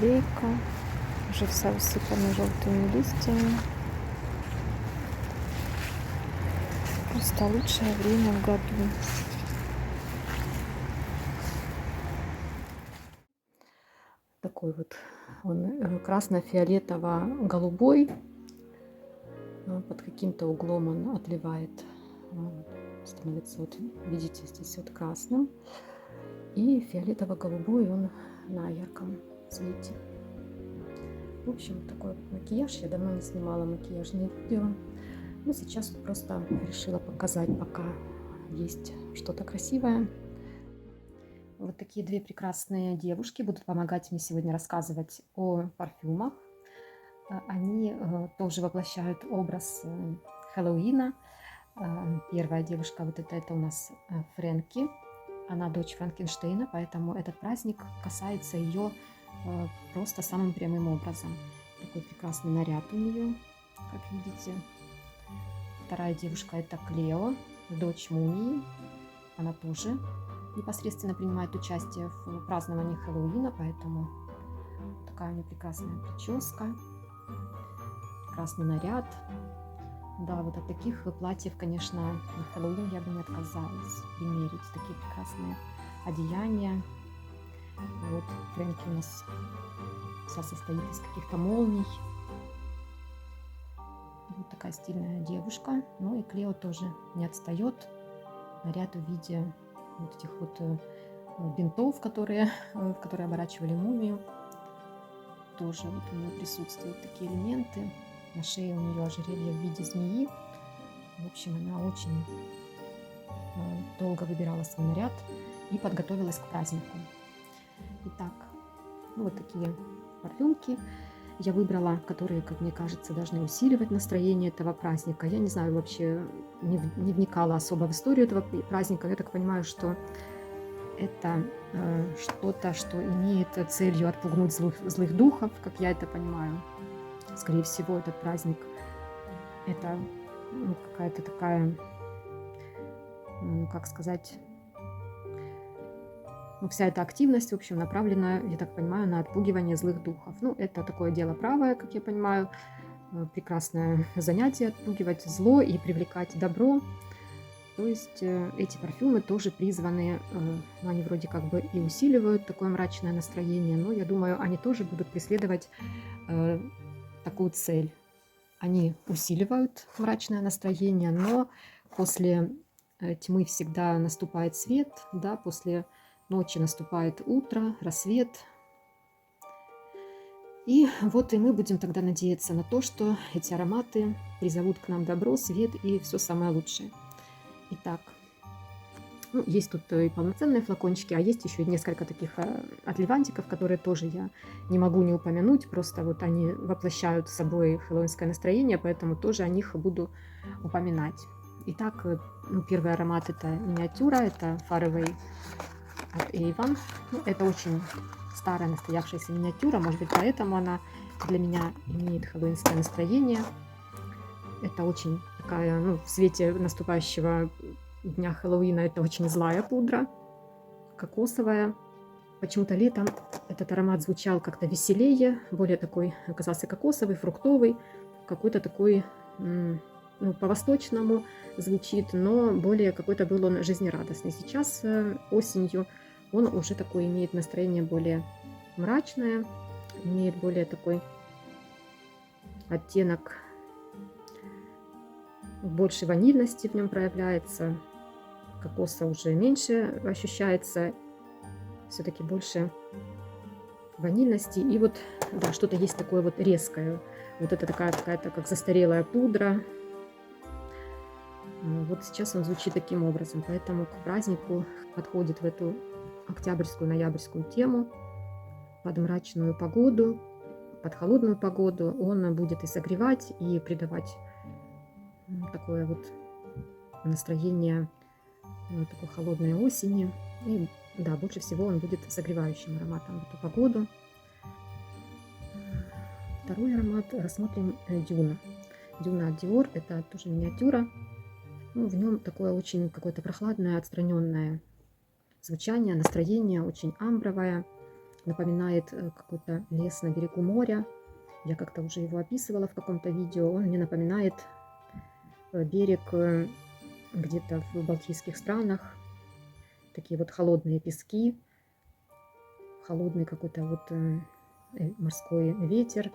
аллейка, уже вся усыпана желтыми листьями. Просто лучшее время в году. Такой вот он красно-фиолетово-голубой. Под каким-то углом он отливает, становится, вот видите, здесь вот красным. И фиолетово-голубой он на ярком цвете. В общем, такой вот макияж. Я давно не снимала макияжные видео. Но сейчас вот просто решила показать, пока есть что-то красивое. Вот такие две прекрасные девушки будут помогать мне сегодня рассказывать о парфюмах. Они тоже воплощают образ Хэллоуина. Первая девушка, вот это у нас Фрэнки. Она дочь Франкенштейна, поэтому этот праздник касается ее просто самым прямым образом. Такой прекрасный наряд у нее, как видите. Вторая девушка — это Клео, дочь Мумии. Она тоже непосредственно принимает участие в праздновании Хэллоуина, поэтому такая у нее прекрасная прическа, прекрасный наряд. Да, вот от таких платьев, конечно, на Хэллоуин я бы не отказалась примерить. Такие прекрасные одеяния. Вот Фрэнки у нас вся состоит из каких-то молний. Вот такая стильная девушка. Ну и Клео тоже не отстает. Наряд в виде вот этих вот бинтов, в которые оборачивали мумию. Тоже вот у нее присутствуют такие элементы. На шее у нее ожерелье в виде змеи. В общем, она очень долго выбирала свой наряд и подготовилась к празднику. Итак, ну вот такие парфюмки я выбрала, которые, как мне кажется, должны усиливать настроение этого праздника. Я не знаю, вообще не вникала особо в историю этого праздника. Я так понимаю, что это что-то, что имеет целью отпугнуть злых духов, как я это понимаю. Скорее всего, этот праздник — это какая-то такая, как сказать, вся эта активность, в общем, направлена, я так понимаю, на отпугивание злых духов. Ну, это такое дело правое, как я понимаю. Прекрасное занятие — отпугивать зло и привлекать добро. То есть эти парфюмы тоже призваны, они вроде как бы и усиливают такое мрачное настроение, но я думаю, они тоже будут преследовать такую цель. Они усиливают мрачное настроение, но после тьмы всегда наступает свет, да, после ночи наступает утро, рассвет. И вот и мы будем тогда надеяться на то, что эти ароматы призовут к нам добро, свет и все самое лучшее. Итак, ну, есть тут и полноценные флакончики, а есть еще несколько таких отливантиков, которые тоже я не могу не упомянуть. Просто вот они воплощают собой хэллоуинское настроение, поэтому тоже о них буду упоминать. Итак, ну, первый аромат — это миниатюра, это Faraway от Avon. Ну, это очень старая настоявшаяся миниатюра, может быть, поэтому она для меня имеет хэллоуинское настроение. Это очень такая, ну, в свете наступающего дня Хэллоуина, это очень злая пудра, кокосовая. Почему-то летом этот аромат звучал как-то веселее, более такой, оказался кокосовый, фруктовый, какой-то такой, ну, по-восточному звучит, но более какой-то был он жизнерадостный. Сейчас осенью он уже такой имеет настроение более мрачное, имеет более такой оттенок, больше ванильности в нем проявляется, кокоса уже меньше ощущается, все-таки больше ванильности. И вот, да, что-то есть такое вот резкое. Вот это такая какая-то как застарелая пудра. Вот сейчас он звучит таким образом, поэтому к празднику подходит в эту октябрьскую, ноябрьскую тему, под мрачную погоду, под холодную погоду. Он будет и согревать, и придавать такое вот настроение такой холодной осени. И да, больше всего он будет согревающим ароматом в эту погоду. Второй аромат рассмотрим Дюна. Дюна от Dior, это тоже миниатюра. Ну, в нем такое очень какое-то прохладное, отстраненное звучание, настроение очень амбровое. напоминает какой-то лес на берегу моря. Я как-то уже его описывала в каком-то видео. Он мне напоминает берег где-то в балтийских странах. Такие вот холодные пески, холодный какой-то вот морской ветер.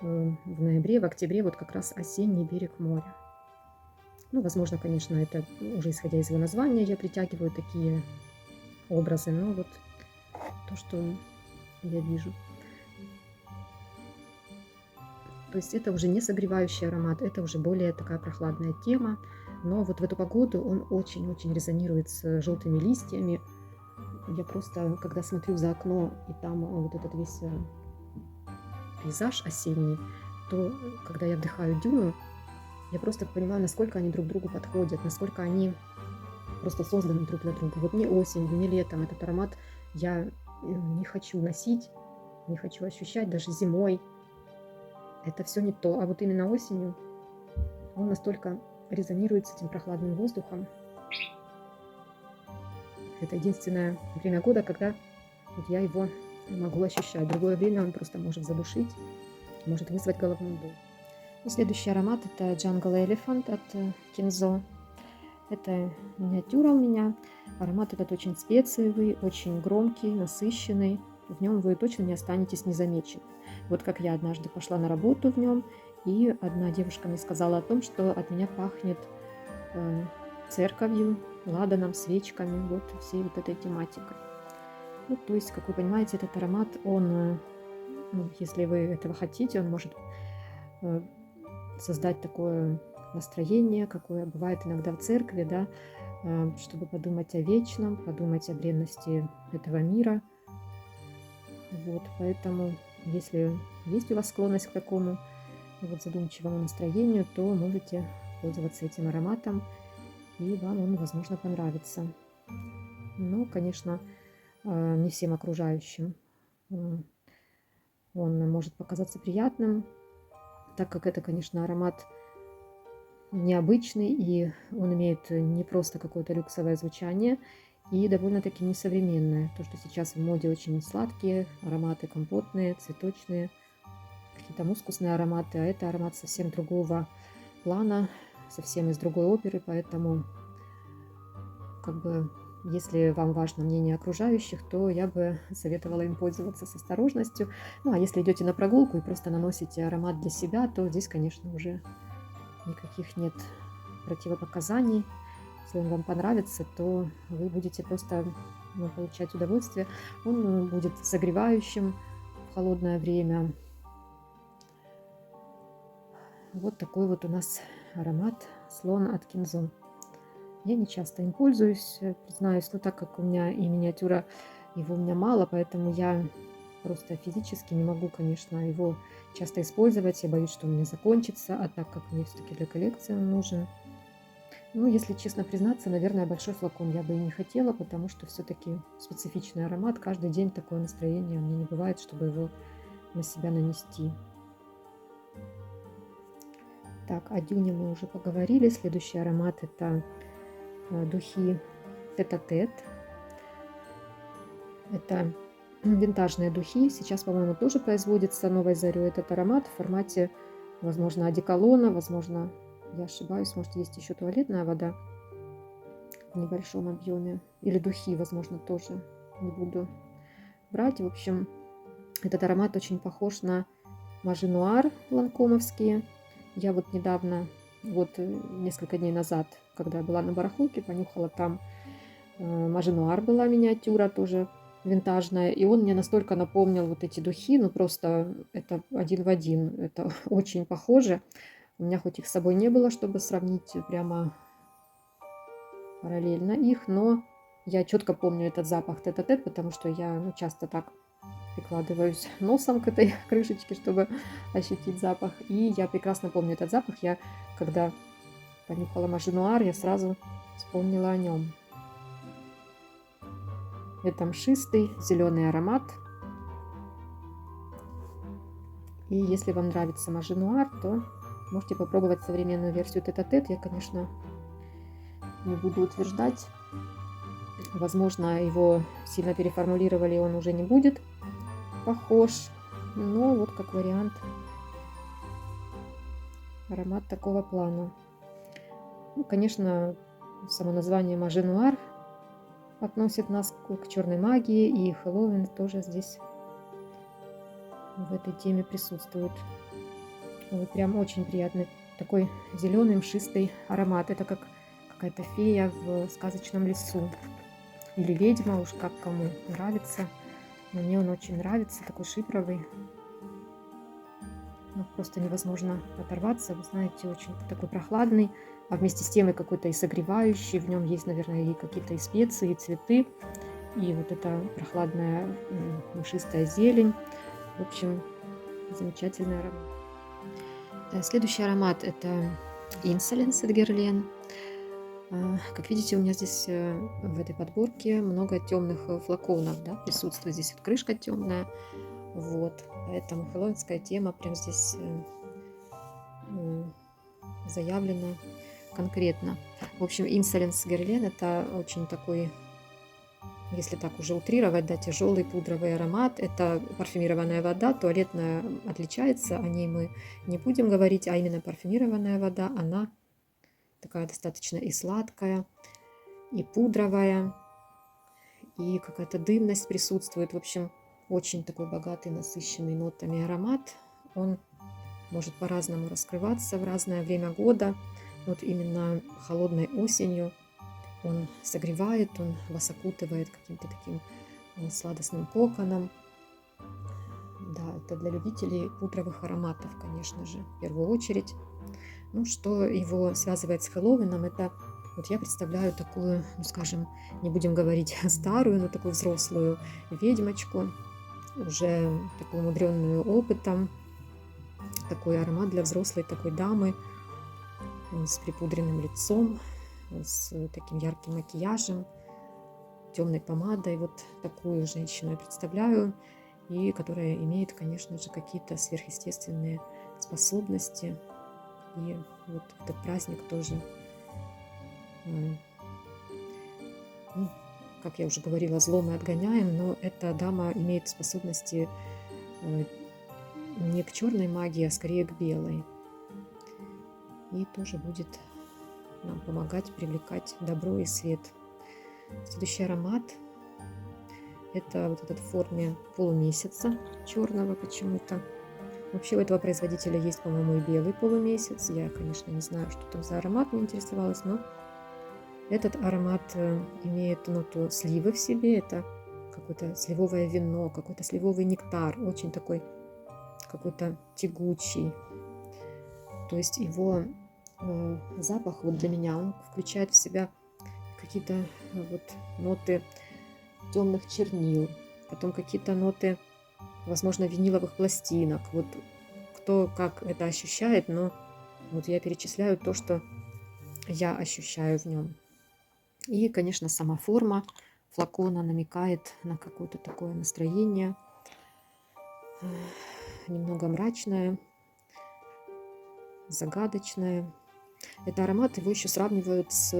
В ноябре, в октябре вот как раз осенний берег моря. Ну, возможно, конечно, это уже исходя из его названия я притягиваю такие образы, но вот то, что я вижу. То есть это уже не согревающий аромат, это уже более такая прохладная тема. Но вот в эту погоду он очень-очень резонирует с желтыми листьями. Я просто, когда смотрю за окно, и там вот этот весь пейзаж осенний, то когда я вдыхаю дюну, я просто понимаю, насколько они друг другу подходят, насколько они просто созданы друг для друга. Вот ни осенью, ни летом этот аромат я не хочу носить, не хочу ощущать даже зимой. Это все не то. А вот именно осенью он настолько резонирует с этим прохладным воздухом. Это единственное время года, когда вот я его могу ощущать. В другое время он просто может задушить, может вызвать головную боль. И следующий аромат — это Jungle Elephant от Kenzo. Это миниатюра у меня. Аромат этот очень специевый, очень громкий, насыщенный. В нем вы точно не останетесь незамеченным. Вот как я однажды пошла на работу в нем, и одна девушка мне сказала о том, что от меня пахнет церковью, ладаном, свечками, вот всей вот этой тематикой. Ну, то есть, как вы понимаете, этот аромат, он, если вы этого хотите, он может создать такое настроение, какое бывает иногда в церкви, да, чтобы подумать о вечном, подумать о бренности этого мира. Вот, поэтому, если есть у вас склонность к такому вот задумчивому настроению, то можете пользоваться этим ароматом, и вам он, возможно, понравится. Но, конечно, не всем окружающим он может показаться приятным, так как это, конечно, аромат необычный, и он имеет не просто какое-то люксовое звучание, и довольно-таки несовременное. То, что сейчас в моде очень сладкие ароматы, компотные, цветочные, какие-то мускусные ароматы, а это аромат совсем другого плана, совсем из другой оперы, поэтому как бы если вам важно мнение окружающих, то я бы советовала им пользоваться с осторожностью. Ну, а если идете на прогулку и просто наносите аромат для себя, то здесь, конечно, уже никаких нет противопоказаний. Если он вам понравится, то вы будете просто получать удовольствие. Он будет согревающим в холодное время. Вот такой вот у нас аромат слон от Kenzo. Я не часто им пользуюсь, признаюсь, но так как у меня и миниатюра, его у меня мало, поэтому я просто физически не могу, конечно, его часто использовать. Я боюсь, что у меня закончится, а так как мне все-таки для коллекции он нужен. Ну, если честно признаться, наверное, большой флакон я бы и не хотела, потому что все-таки специфичный аромат. Каждый день такое настроение у меня не бывает, чтобы его на себя нанести. Так, о дюне мы уже поговорили. Следующий аромат — это духи Tête-à-Tête. Это винтажные духи. Сейчас, по-моему, тоже производится новой зарей этот аромат в формате, возможно, одеколона, возможно, я ошибаюсь, может, есть еще туалетная вода в небольшом объеме. Или духи, возможно, тоже не буду брать. В общем, этот аромат очень похож на Мажинуар ланкомовские. Я вот недавно, вот несколько дней назад, когда была на барахолке, понюхала там Мажинуар, была миниатюра тоже винтажная, и он мне настолько напомнил вот эти духи, ну просто это один в один, это очень похоже. У меня хоть их с собой не было, чтобы сравнить прямо параллельно их, но я четко помню этот запах Tête-à-Tête, потому что я часто так прикладываюсь носом к этой крышечке, чтобы ощутить запах. И я прекрасно помню этот запах. Я, когда понюхала Мажинуар, я сразу вспомнила о нем. Это мшистый зеленый аромат. И если вам нравится Мажинуар, то можете попробовать современную версию Tête-à-Tête. Я, конечно, не буду утверждать. Возможно, его сильно переформулировали, и он уже не будет похож, но вот как вариант аромат такого плана. Ну, конечно, само название Маже Нуар относит нас к черной магии, и Хэллоуин тоже здесь в этой теме присутствует. Ой, прям очень приятный такой зеленый мшистый аромат. Это как какая-то фея в сказочном лесу или ведьма, уж как кому нравится. Но мне он очень нравится, такой шипровый. Ну, просто невозможно оторваться. Вы знаете, очень такой прохладный, а вместе с тем и какой-то и согревающий. В нем есть, наверное, и какие-то и специи, и цветы, и вот эта прохладная мшистая зелень. В общем, замечательный аромат. Следующий аромат — это Insolence от Guerlain. Как видите, у меня здесь в этой подборке много темных флаконов, да, присутствует здесь вот крышка темная, вот, поэтому хэллоуинская тема прям здесь заявлена конкретно. В общем, Insolence Guerlain — это очень такой, если так уже утрировать, да, тяжелый пудровый аромат. Это парфюмированная вода, туалетная отличается, о ней мы не будем говорить, а именно парфюмированная вода, она такая достаточно и сладкая, и пудровая, и какая-то дымность присутствует. В общем, очень такой богатый, насыщенный нотами аромат. Он может по-разному раскрываться в разное время года. Вот именно холодной осенью он согревает, он вас окутывает каким-то таким сладостным коконом. Да, это для любителей пудровых ароматов, конечно же, в первую очередь. Ну, что его связывает с Хэллоуином, это вот я представляю такую, ну, скажем, не будем говорить старую, но такую взрослую ведьмочку, уже такую умудренную опытом, такой аромат для взрослой такой дамы с припудренным лицом, с таким ярким макияжем, темной помадой. Вот такую женщину я представляю, и которая имеет, конечно же, какие-то сверхъестественные способности. И вот этот праздник тоже, ну, как я уже говорила, зло мы отгоняем, но эта дама имеет способности не к черной магии, а скорее к белой. И тоже будет нам помогать привлекать добро и свет. Следующий аромат — это вот этот в форме полумесяца черного почему-то. Вообще у этого производителя есть, по-моему, и белый полумесяц. Я, конечно, не знаю, что там за аромат, не интересовалась, но этот аромат имеет ноту сливы в себе. Это какое-то сливовое вино, какой-то сливовый нектар, очень такой какой-то тягучий. То есть его запах вот для меня, он включает в себя какие-то вот ноты темных чернил, потом какие-то ноты, возможно, виниловых пластинок. Вот кто как это ощущает, но вот я перечисляю то, что я ощущаю в нем. И, конечно, сама форма флакона намекает на какое-то такое настроение, немного мрачное, загадочное. Это аромат, его еще сравнивают с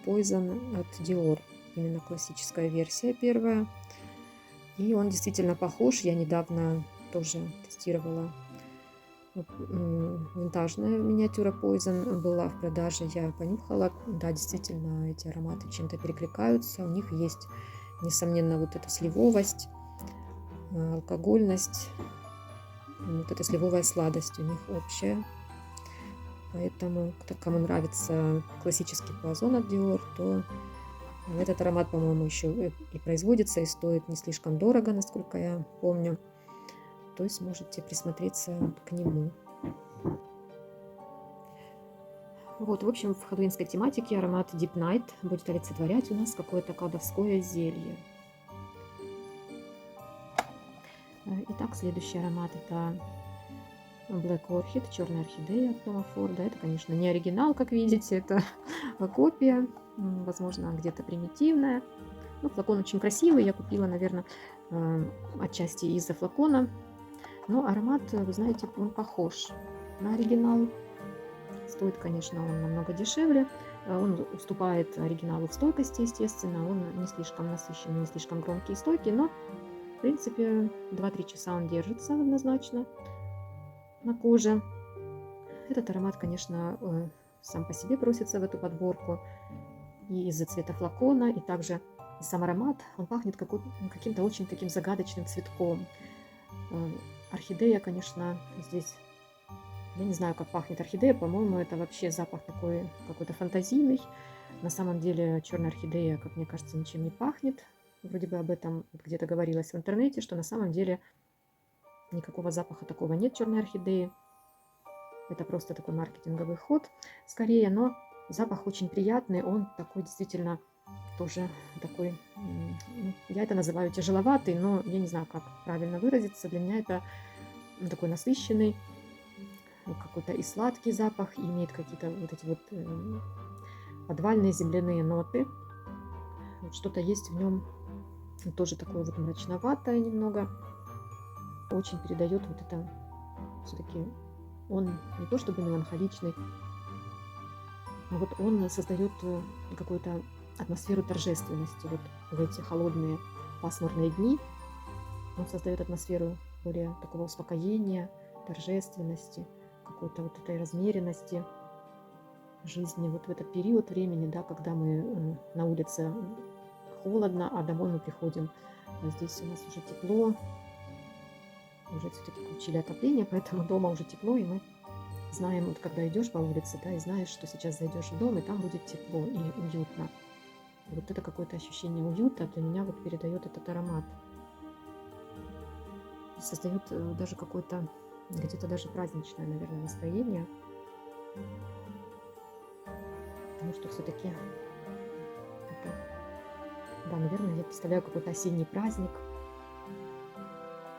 Poison от Dior, именно классическая версия первая. И он действительно похож. Я недавно тоже тестировала. Винтажная миниатюра Poison была в продаже, я понюхала. Да, действительно, эти ароматы чем-то перекликаются. У них есть, несомненно, вот эта сливовость, алкогольность, вот эта сливовая сладость у них общая. Поэтому, кому нравится классический Poison от Dior, то этот аромат, по-моему, еще и производится, и стоит не слишком дорого, насколько я помню. То есть можете присмотреться к нему. Вот, в общем, в хэллоуинской тематике аромат Deep Night будет олицетворять у нас какое-то колдовское зелье. Итак, следующий аромат — это Black Orchid, черная орхидея от Тома Форда. Это, конечно, не оригинал, как видите, это копия, возможно, где-то примитивная. Ну, флакон очень красивый, я купила, наверное, отчасти из-за флакона. Но аромат, вы знаете, он похож на оригинал. Стоит, конечно, он намного дешевле. Он уступает оригиналу в стойкости, естественно. Он не слишком насыщенный, не слишком громкий и стойкий, но В принципе, 2-3 часа он держится однозначно на коже. Этот аромат, конечно, сам по себе просится в эту подборку и из-за цвета флакона, и также сам аромат, он пахнет каким-то очень таким загадочным цветком. Орхидея, конечно, здесь, я не знаю, как пахнет орхидея, по-моему, это вообще запах такой какой-то фантазийный. На самом деле черная орхидея, как мне кажется, ничем не пахнет. Вроде бы об этом где-то говорилось в интернете, что на самом деле никакого запаха такого нет черной орхидеи. Это просто такой маркетинговый ход скорее, но запах очень приятный, он такой действительно тоже такой, я это называю тяжеловатый, но я не знаю, как правильно выразиться. Для меня это такой насыщенный, какой-то и сладкий запах, и имеет какие-то вот эти вот подвальные земляные ноты. Вот что-то есть в нем тоже такое вот мрачноватое немного. Очень передает вот это все-таки. Он не то чтобы меланхоличный, но вот он создает какую-то атмосферу торжественности. Вот в эти холодные пасмурные дни он создает атмосферу более такого успокоения, торжественности, какой-то вот этой размеренности жизни. Вот в этот период времени, да, когда мы на улице холодно, а домой мы приходим, а здесь у нас уже тепло, уже все-таки включили отопление, поэтому дома уже тепло, и мы знаем, вот когда идешь по улице, да, и знаешь, что сейчас зайдешь в дом, и там будет тепло и уютно. И вот это какое-то ощущение уюта для меня вот передает этот аромат. И создает даже какое-то, где-то даже праздничное, наверное, настроение. Потому что все-таки это, да, наверное, я представляю какой-то осенний праздник,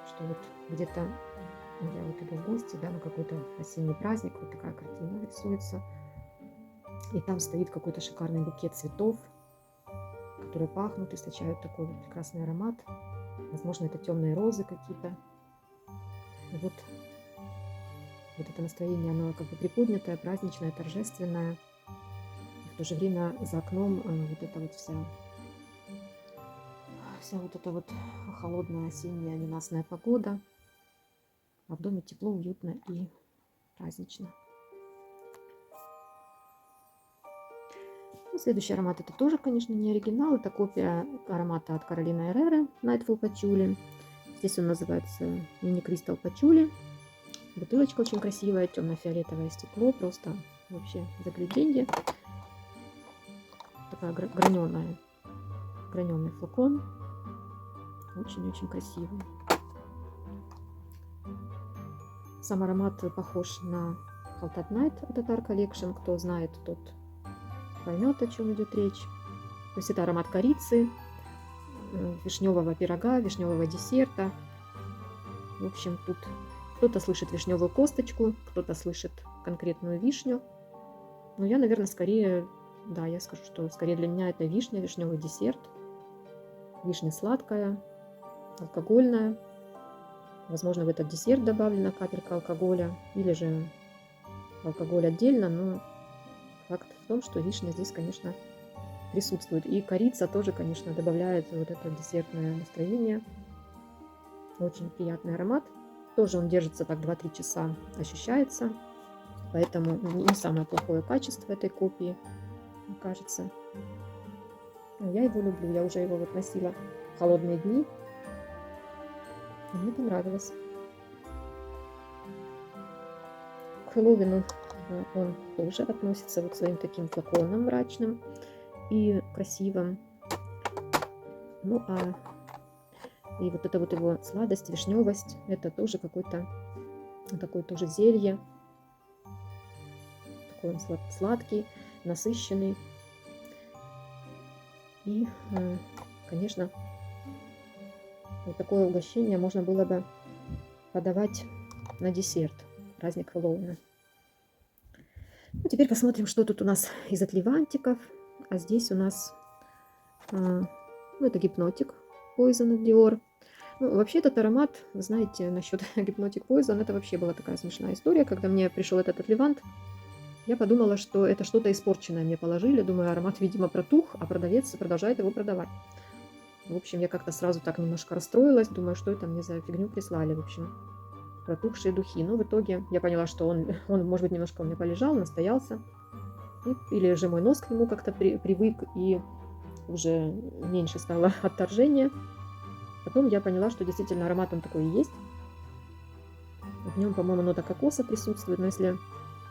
что вот где-то я вот иду в гости, да, на какой-то осенний праздник, вот такая картина рисуется, и там стоит какой-то шикарный букет цветов, которые пахнут, источают такой вот прекрасный аромат. Возможно, это темные розы какие-то. И вот это настроение, оно как бы приподнятое, праздничное, торжественное. И в то же время за окном вот эта вот вся вот эта вот холодная осенняя ненастная погода. А в доме тепло, уютно и празднично. Ну, следующий аромат это тоже, конечно, не оригинал. Это копия аромата от Carolina Herrera Nightfall Patchouli. Здесь он называется Mini Crystal Patchouli. Бутылочка очень красивая, темно-фиолетовое стекло. Просто вообще загляденье. Такая граненый флакон. Очень-очень красивый. Сам аромат похож на Hot at Night от Attar Collection. Кто знает, тот поймет, о чем идет речь. То есть это аромат корицы, вишневого пирога, вишневого десерта. В общем, тут кто-то слышит вишневую косточку, кто-то слышит конкретную вишню. Но я, наверное, скорее, да, я скажу, что скорее для меня это вишня, вишневый десерт. Вишня сладкая, алкогольная. Возможно, в этот десерт добавлена капелька алкоголя, или же алкоголь отдельно, но факт в том, что вишня здесь, конечно, присутствует. И корица тоже, конечно, добавляет вот это десертное настроение. Очень приятный аромат. Тоже он держится так 2-3 часа, ощущается. Поэтому не самое плохое качество этой копии, мне кажется. Но я его люблю. Я уже его вот носила в холодные дни. И мне понравилось. К Хэллоуину он тоже относится вот к своим таким флаконам мрачным и красивым. Ну а и вот эта вот его сладость, вишневость, это тоже какой-то такой тоже зелье. Такой он сладкий, насыщенный. И, конечно, вот такое угощение можно было бы подавать на десерт в праздник Хэллоуина. Ну, теперь посмотрим, что тут у нас из отливантиков. А здесь у нас, ну, это гипнотик Poison от Dior. Ну, вообще этот аромат, вы знаете, насчет гипнотик Poison, это вообще была такая смешная история. Когда мне пришел этот отливант, я подумала, что это что-то испорченное мне положили. Думаю, аромат, видимо, протух, а продавец продолжает его продавать. В общем, я как-то сразу так немножко расстроилась, думаю, что это мне за фигню прислали, в общем, протухшие духи. Но в итоге я поняла, что он может быть, немножко у меня полежал, настоялся. Или же мой нос к нему как-то привык, и уже меньше стало отторжения. Потом я поняла, что действительно аромат он такой и есть. В нем, по-моему, нота кокоса присутствует, но если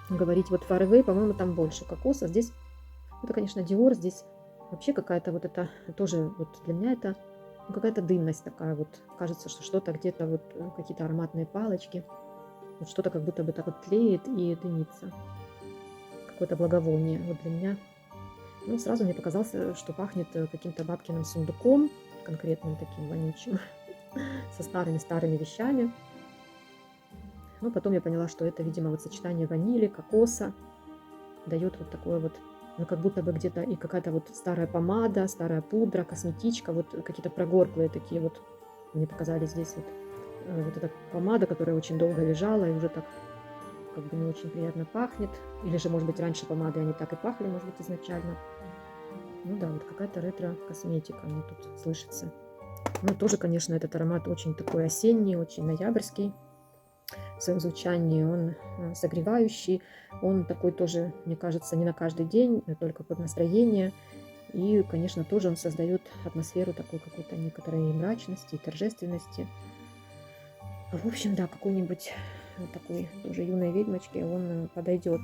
говорить вот Far Away, по-моему, там больше кокоса. Здесь, это, конечно, Dior, здесь вообще какая-то вот это, тоже вот для меня это какая-то дымность такая вот. Кажется, что что-то где-то вот, какие-то ароматные палочки, вот что-то как будто бы так вот тлеет и дымится. Какое-то благовоние вот для меня. Ну, сразу мне показалось, что пахнет каким-то бабкиным сундуком, конкретным таким вонючим, со старыми-старыми вещами. Но потом я поняла, что это, видимо, вот сочетание ванили, кокоса дает вот такое вот, ну, как будто бы где-то и какая-то вот старая помада, старая пудра, косметичка, вот какие-то прогорклые такие вот, мне показались здесь вот, вот эта помада, которая очень долго лежала и уже так как бы не очень приятно пахнет. Или же, может быть, раньше помады они так и пахли, может быть, изначально. Ну да, вот какая-то ретро-косметика мне тут слышится. Ну, тоже, конечно, этот аромат очень такой осенний, очень ноябрьский. В своем звучании он согревающий. Он такой тоже, мне кажется, не на каждый день, а только под настроение. И, конечно, тоже он создает атмосферу такой какой-то некоторой мрачности и торжественности. В общем, да, какой-нибудь такой тоже юной ведьмочке он подойдет,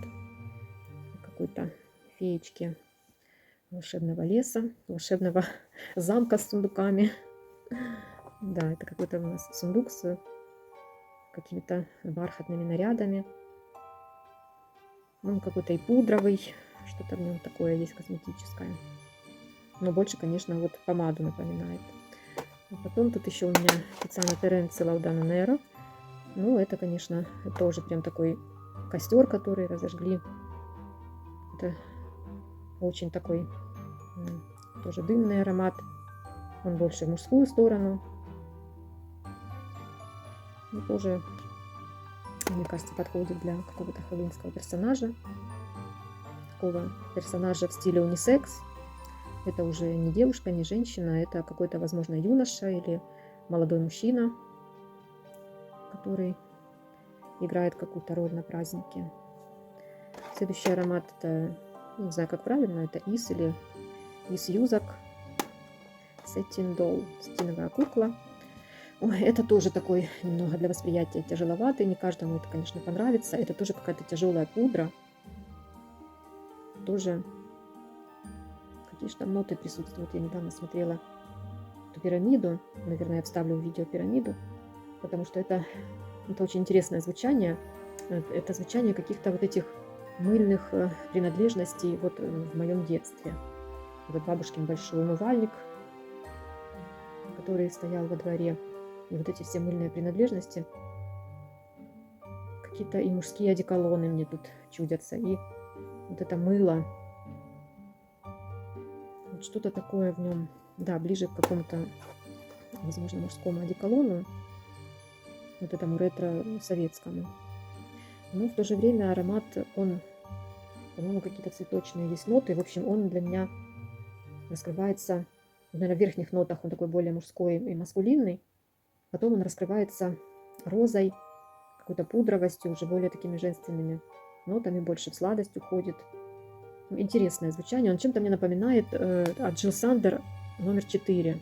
какой-то феечке волшебного леса, волшебного замка с сундуками. Да, это какой-то у нас сундук с какими-то бархатными нарядами. Ну, какой-то и пудровый, что-то в нем такое есть косметическое. Но больше, конечно, вот помаду напоминает. А потом тут еще у меня специально Теренци Лаудано Неро. Ну, это, конечно, тоже прям такой костер, который разожгли. Это очень такой тоже дымный аромат. Он больше в мужскую сторону. И тоже, мне кажется, подходит для какого-то хэллоуинского персонажа. Такого персонажа в стиле унисекс. Это уже не девушка, не женщина, это какой-то, возможно, юноша или молодой мужчина, который играет какую-то роль на празднике. Следующий аромат, это, не знаю, как правильно, это Ис или Ис Юзак. Satin Doll, сатиновая кукла. Ой, это тоже такой немного для восприятия тяжеловатый. Не каждому это, конечно, понравится. Это тоже какая-то тяжелая пудра. Тоже какие же там ноты присутствуют. Я недавно смотрела эту пирамиду. Наверное, я вставлю в видео пирамиду, потому что это очень интересное звучание. Это звучание каких-то вот этих мыльных принадлежностей вот в моем детстве. Вот бабушкин большой умывальник, который стоял во дворе. И вот эти все мыльные принадлежности, какие-то и мужские одеколоны мне тут чудятся, и вот это мыло, вот что-то такое в нем, да, ближе к какому-то, возможно, мужскому одеколону, вот этому ретро-советскому. Но в то же время аромат, он, по-моему, какие-то цветочные есть ноты. В общем, он для меня раскрывается, наверное, в верхних нотах он такой более мужской и маскулинный. Потом он раскрывается розой, какой-то пудровостью, уже более такими женственными нотами, больше в сладость уходит. Интересное звучание. Он чем-то мне напоминает от Jill Sander номер 4.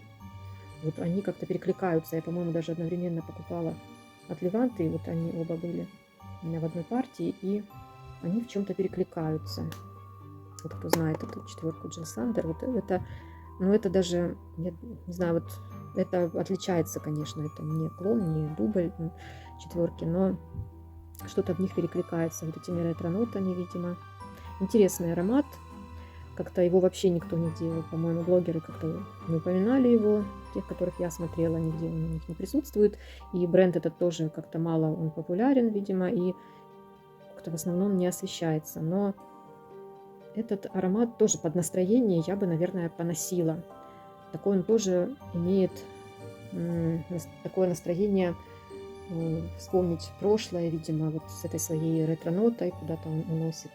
Вот они как-то перекликаются. Я, по-моему, даже одновременно покупала от Леванты. Вот они оба были у меня в одной партии. И они в чем-то перекликаются. Вот кто знает эту четверку Jill Sander. Вот это, ну это даже, я не знаю, вот это отличается, конечно. Это не клон, не дубль четверки, но что-то в них перекликается вот этими ретро-нотами, видимо. Интересный аромат. Как-то его вообще никто нигде, по-моему, блогеры как-то не упоминали его. Тех, которых я смотрела, нигде он у них не присутствует. И бренд этот тоже как-то мало он популярен, видимо, и как-то в основном не освещается. Но этот аромат тоже под настроение я бы, наверное, поносила. Такой он тоже имеет такое настроение вспомнить прошлое, видимо, вот с этой своей ретро-нотой куда-то он уносит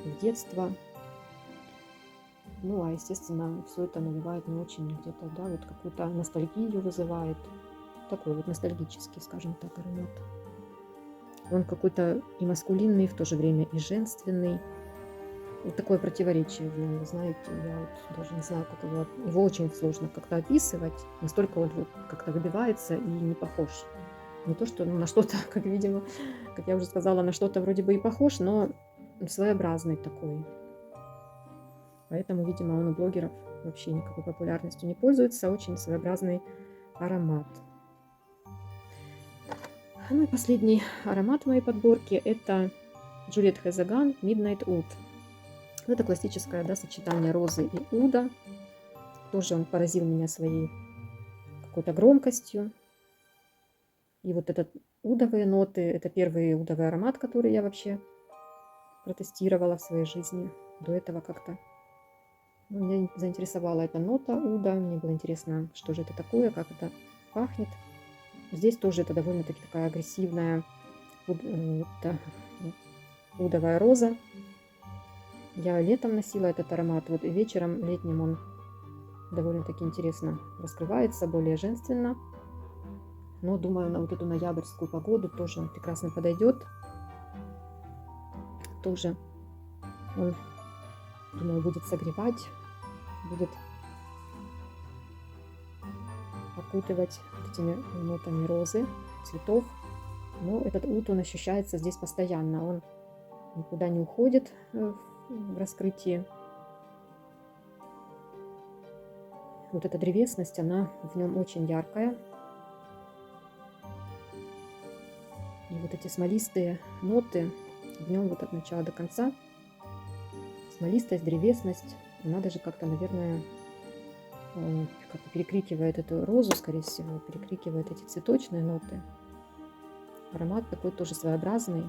в детство. Ну, а естественно, все это навевает не очень где-то, да, вот какую-то ностальгию вызывает. Такой вот ностальгический, скажем так, аромат. Он какой-то и маскулинный, в то же время и женственный. Вот такое противоречие в нем, вы знаете, я вот даже не знаю, как его очень сложно как-то описывать. Настолько он вот как-то выбивается и не похож. Не то, что на что-то, как видимо, как я уже сказала, на что-то вроде бы и похож, но своеобразный такой. Поэтому, видимо, он у блогеров вообще никакой популярностью не пользуется. Очень своеобразный аромат. Ну и последний аромат в моей подборке — это Juliette Hazaghan Midnight Oud. Это классическое, да, сочетание розы и уда. Тоже он поразил меня своей какой-то громкостью. И вот этот удовые ноты — это первый удовый аромат, который я вообще протестировала в своей жизни. До этого как-то меня заинтересовала эта нота уда. Мне было интересно, что же это такое, как это пахнет. Здесь тоже это довольно-таки такая агрессивная удовая роза. Я летом носила этот аромат, вот и вечером летним он довольно-таки интересно раскрывается, более женственно. Но, думаю, на вот эту ноябрьскую погоду тоже он прекрасно подойдет. Тоже он, думаю, будет согревать, будет окутывать этими нотами розы, цветов. Но этот ут, он ощущается здесь постоянно. Он никуда не уходит в раскрытии. Вот эта древесность, она в нем очень яркая. И вот эти смолистые ноты в нем вот от начала до конца. Смолистость, древесность, она даже как-то, наверное, как-то перекрикивает эту розу, скорее всего, перекрикивает эти цветочные ноты. Аромат такой тоже своеобразный.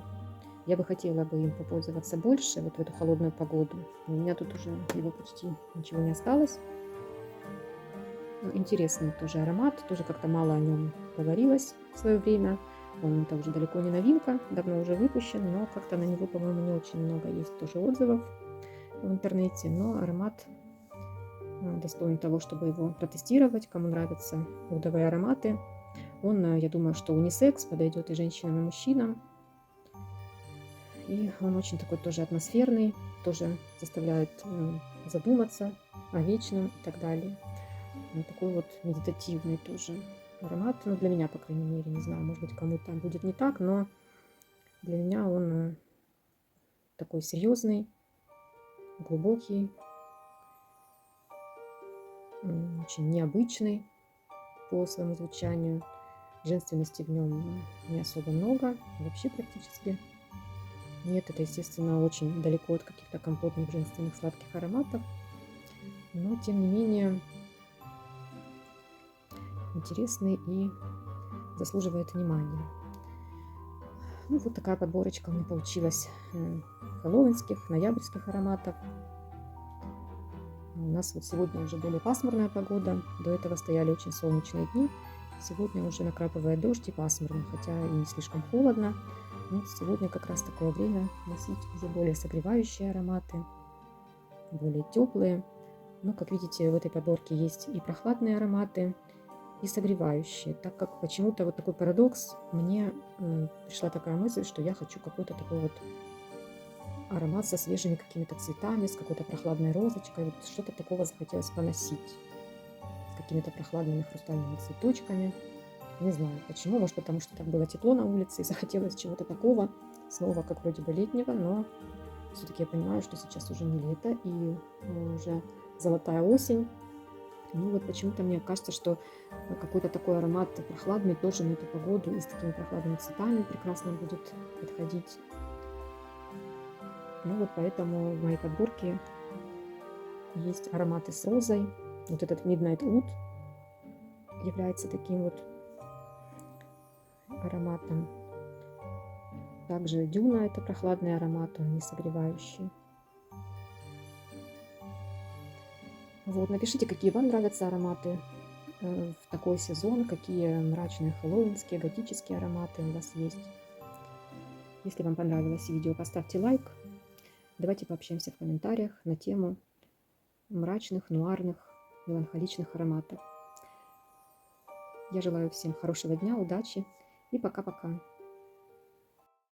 Я бы хотела бы им попользоваться больше вот в эту холодную погоду. У меня тут уже его почти ничего не осталось. Интересный тоже аромат, тоже как-то мало о нем говорилось в свое время. Он это уже далеко не новинка, давно уже выпущен, но как-то на него, по-моему, не очень много есть тоже отзывов в интернете. Но аромат достоин того, чтобы его протестировать, кому нравятся удовые ароматы. Он, я думаю, что унисекс, подойдет и женщинам, и мужчинам. И он очень такой тоже атмосферный, тоже заставляет задуматься о вечном и так далее. Он такой вот медитативный тоже аромат. Ну, для меня, по крайней мере, не знаю, может быть, кому-то будет не так, но для меня он такой серьезный, глубокий, очень необычный по своему звучанию. Женственности в нем не особо много, вообще практически нет. Это, естественно, очень далеко от каких-то компотных, женственных, сладких ароматов. Но, тем не менее, интересный и заслуживает внимания. Ну, вот такая подборочка у меня получилась хэллоуинских, ноябрьских ароматов. У нас вот сегодня уже более пасмурная погода. До этого стояли очень солнечные дни. Сегодня уже накрапывает дождь и пасмурно, хотя и не слишком холодно. Но сегодня как раз такое время носить уже более согревающие ароматы, более теплые. Но, как видите, в этой подборке есть и прохладные ароматы, и согревающие. Так как почему-то вот такой парадокс, мне пришла такая мысль, что я хочу какой-то такой вот аромат со свежими какими-то цветами, с какой-то прохладной розочкой. Вот что-то такого захотелось поносить. С какими-то прохладными хрустальными цветочками. Не знаю почему, может потому что так было тепло на улице и захотелось чего-то такого, снова как вроде бы летнего, но все-таки я понимаю, что сейчас уже не лето и уже золотая осень. Ну вот почему-то мне кажется, что какой-то такой аромат прохладный тоже на эту погоду и с такими прохладными цветами прекрасно будет подходить. Ну вот поэтому в моей подборке есть ароматы с розой. Вот этот Midnight Oud является таким вот ароматом. Также дюна — это прохладный аромат, он не согревающий. Вот, напишите, какие вам нравятся ароматы в такой сезон, какие мрачные хэллоуинские, готические ароматы у вас есть. Если вам понравилось видео, поставьте лайк. Давайте пообщаемся в комментариях на тему мрачных, нуарных, меланхоличных ароматов. Я желаю всем хорошего дня, удачи и пока-пока.